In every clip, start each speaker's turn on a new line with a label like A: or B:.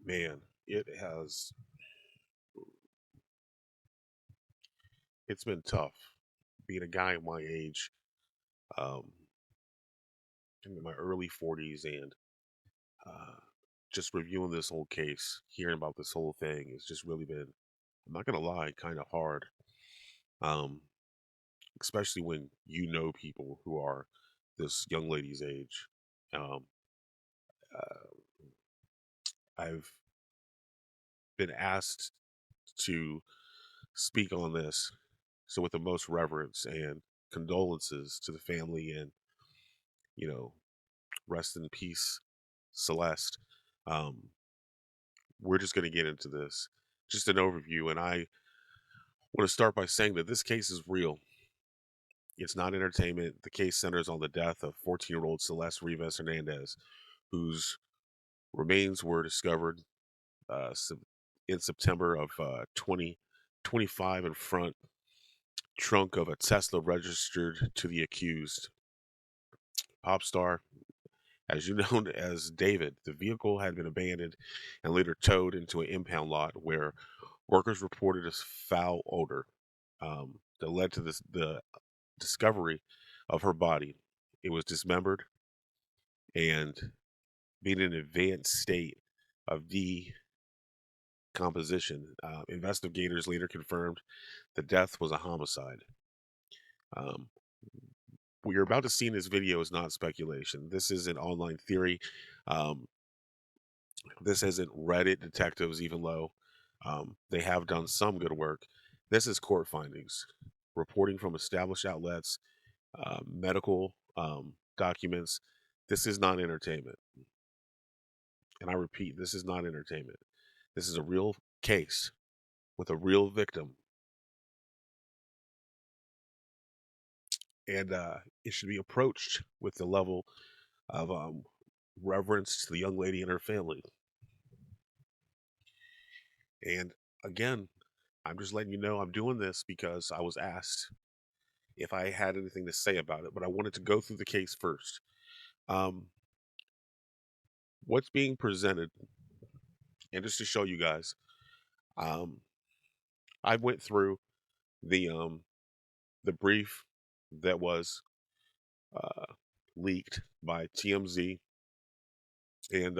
A: Man, it's been tough being a guy my age, um, in my early 40s, and uh, just reviewing this whole case, hearing about this whole thing, has just really been, I'm not gonna lie, kind of hard. Um, Especially when you know people who are this young lady's age. Um, uh, I've been asked to speak on this, so with the most reverence and condolences to the family, and you know, rest in peace, Celeste. Um, we're just going to get into this, just an overview, and I want to start by saying that this case is real. It's not entertainment. The case centers on the death of 14-year-old Celeste Rivas Hernandez, whose remains were discovered uh, in September of 2025 in front trunk of a Tesla registered to the accused. Pop star, as you know, as David, the vehicle had been abandoned and later towed into an impound lot where workers reported a foul odor that led to the discovery of her body. It was dismembered and being in an advanced state of decomposition. Investigators later confirmed the death was a homicide. Um, what you're about to see in this video is not speculation. This is an online theory. Um, this isn't Reddit detectives, even though they have done some good work. This is court findings, reporting from established outlets, medical documents. This is not entertainment. And I repeat, this is not entertainment. This is a real case with a real victim. And it should be approached with the level of reverence to the young lady and her family. And again, I'm just letting you know I'm doing this because I was asked if I had anything to say about it, but I wanted to go through the case first. Um, what's being presented, and just to show you guys, um, I went through the the brief that was uh, leaked by TMZ, and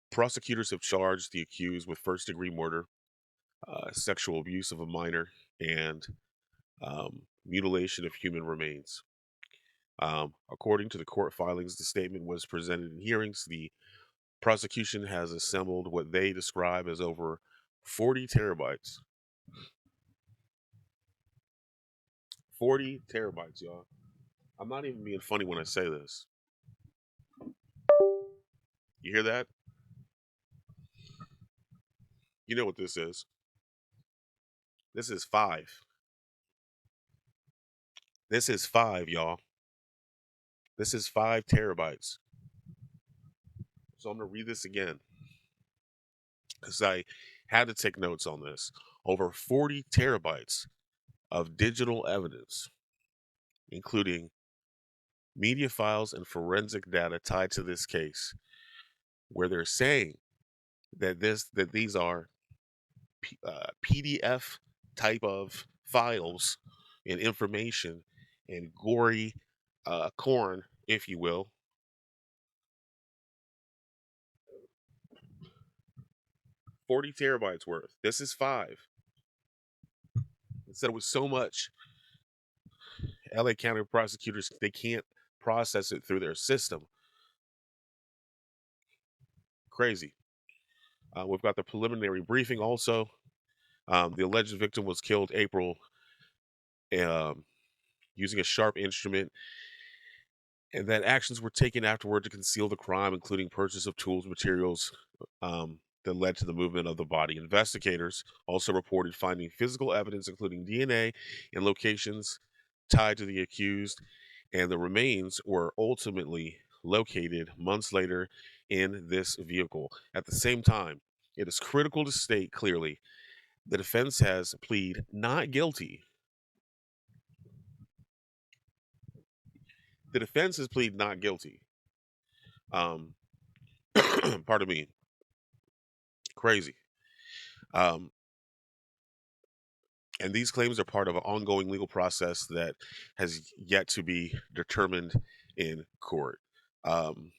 A: prosecutors have charged the accused with first-degree murder, sexual abuse of a minor, and mutilation of human remains. According to the court filings, the statement was presented in hearings. The prosecution has assembled what they describe as over 40 terabytes. 40 terabytes, y'all. I'm not even being funny when I say this. You hear that? You know what this is. This is five. This is five, y'all. This is 5 terabytes. So I'm going to read this again because I had to take notes on this. Over 40 terabytes of digital evidence, including media files and forensic data tied to this case, where they're saying that these are PDF type of files and information and gory corn, if you will. 40 terabytes worth. This is five. It said it was so much. LA County prosecutors, they can't process it through their system. Crazy. We've got the preliminary briefing also. The alleged victim was killed April um, using a sharp instrument, and that actions were taken afterward to conceal the crime, including purchase of tools, materials that led to the movement of the body. Investigators also reported finding physical evidence, including DNA and locations tied to the accused, and the remains were ultimately located months later in this vehicle. At the same time, it is critical to state clearly the defense has plead not guilty. The defense has plead not guilty. Um, pardon me. Crazy. Um, and these claims are part of an ongoing legal process that has yet to be determined in court. Um,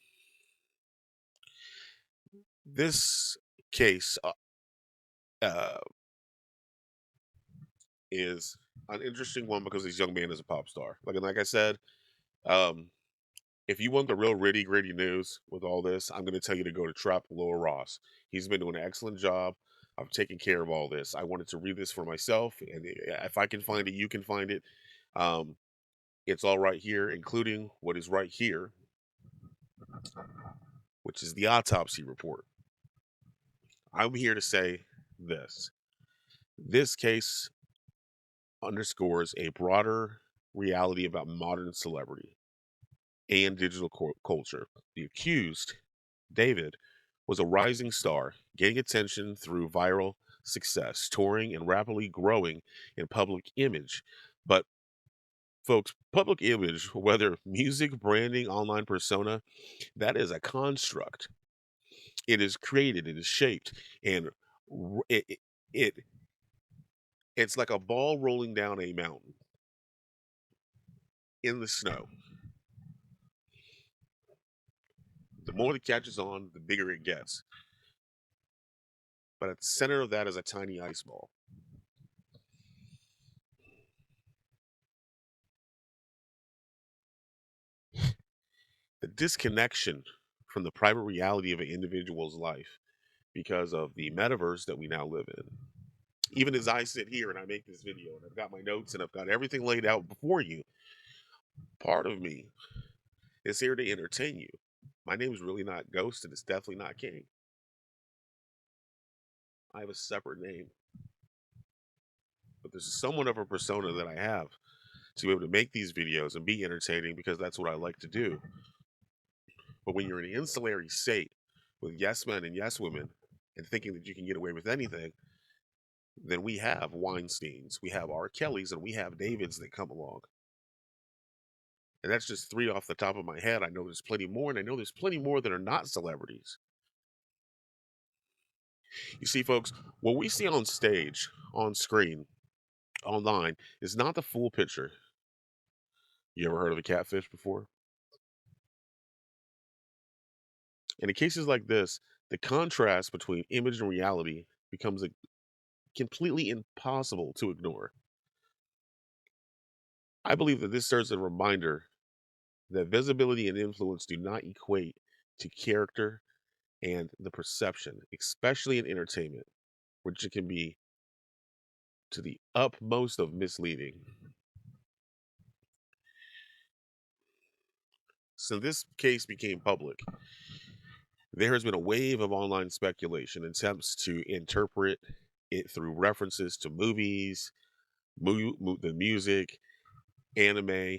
A: this case uh, is an interesting one because this young man is a pop star. Like I said, um, if you want the real gritty news with all this, I'm going to tell you to go to Trap Lower Ross. He's been doing an excellent job of taking care of all this. I wanted to read this for myself, and if I can find it, you can find it. Um, it's all right here, including what is right here, which is the autopsy report. I'm here to say this. This case underscores a broader reality about modern celebrity and digital culture. The accused, David, was a rising star, getting attention through viral success, touring, and rapidly growing in public image. But, folks, public image, whether music, branding, online persona, that is a construct. It is created, it is shaped, and it, it it's like a ball rolling down a mountain in the snow. The more it catches on, the bigger it gets. But at the center of that is a tiny ice ball. The disconnection from the private reality of an individual's life because of the metaverse that we now live in. Even as I sit here and I make this video and I've got my notes and I've got everything laid out before you, part of me is here to entertain you. My name is really not Ghost and it's definitely not King. I have a separate name, but there's somewhat of a persona that I have to be able to make these videos and be entertaining because that's what I like to do. But when you're in an insular state with yes men and yes women and thinking that you can get away with anything, then we have Weinsteins, we have R. Kellys, and we have Davids that come along. And that's just three off the top of my head. I know there's plenty more, and I know there's plenty more that are not celebrities. You see, folks, what we see on stage, on screen, online, is not the full picture. You ever heard of a catfish before? And in cases like this, the contrast between image and reality becomes completely impossible to ignore. I believe that this serves as a reminder that visibility and influence do not equate to character and the perception, especially in entertainment, which it can be to the utmost of misleading. Since this case became public, there has been a wave of online speculation, attempts to interpret it through references to movies, the music, anime,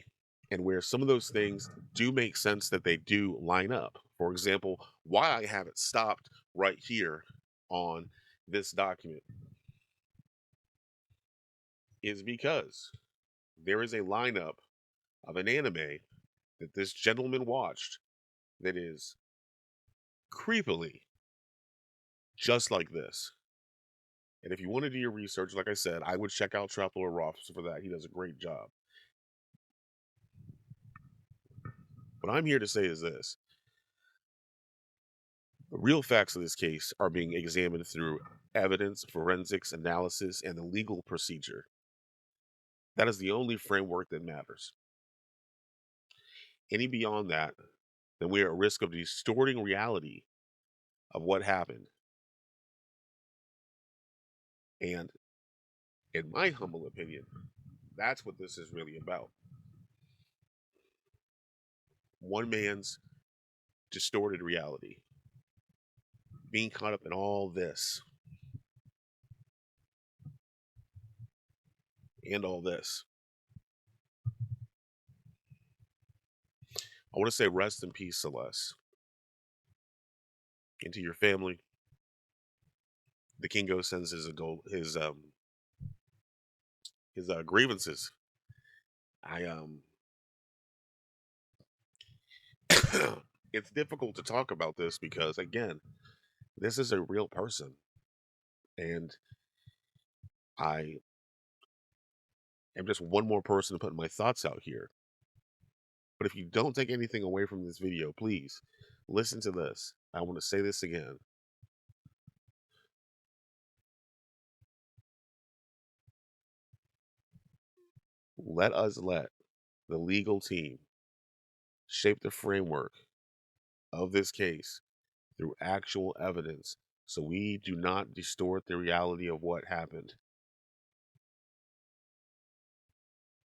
A: and where some of those things do make sense that they do line up. For example, why I have it stopped right here on this document is because there is a lineup of an anime that this gentleman watched that is creepily just like this. And if you want to do your research, like I said, I would check out Trapper Ross for that. He does a great job. What I'm here to say is this: the real facts of this case are being examined through evidence, forensics, analysis, and the legal procedure. That is the only framework that matters. Any beyond that, then we are at risk of distorting reality of what happened. And in my humble opinion, that's what this is really about. One man's distorted reality, being caught up in all this and all this. I want to say rest in peace, Celeste, and to your family. The Kingo sends his grievances. I it's difficult to talk about this because again, this is a real person. And I am just one more person putting my thoughts out here. But if you don't take anything away from this video, please listen to this. I want to say this again. Let us let the legal team shape the framework of this case through actual evidence so we do not distort the reality of what happened.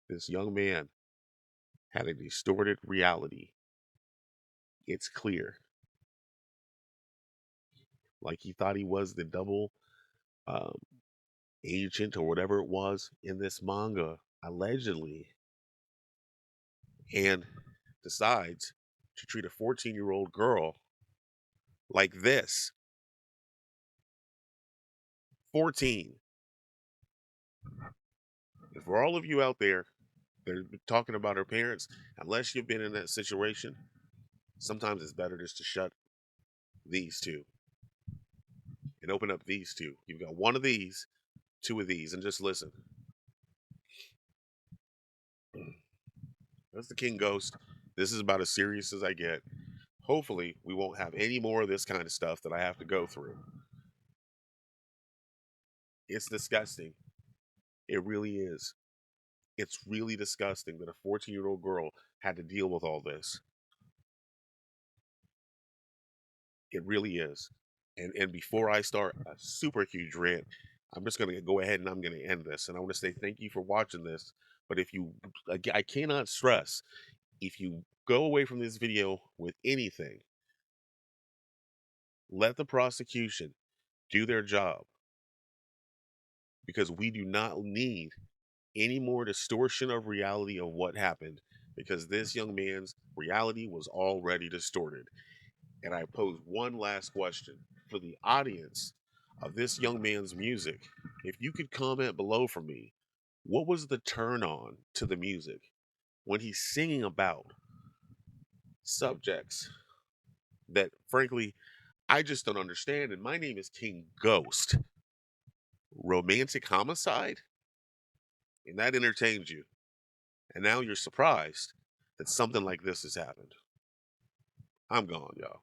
A: This young man had a distorted reality. It's clear. Like he thought he was the double um, agent or whatever it was in this manga, allegedly, and decides to treat a 14-year-old girl like this. 14. And for all of you out there that are talking about her parents, unless you've been in that situation, sometimes it's better just to shut these two and open up these two. You've got one of these, two of these, and just listen. That's the King Ghost. This is about as serious as I get. Hopefully, we won't have any more of this kind of stuff that I have to go through. It's disgusting. It really is. It's really disgusting that a 14-year-old girl had to deal with all this. It really is. And before I start a super huge rant, I'm just going to go ahead and I'm going to end this. And I want to say thank you for watching this. But if you, I cannot stress, if you go away from this video with anything, let the prosecution do their job, because we do not need any more distortion of reality of what happened, because this young man's reality was already distorted. And I pose one last question for the audience of this young man's music. If you could comment below for me, what was the turn on to the music when he's singing about subjects that, frankly, I just don't understand? And my name is King Ghost. Romantic homicide? And that entertains you. And now you're surprised that something like this has happened. I'm gone, y'all.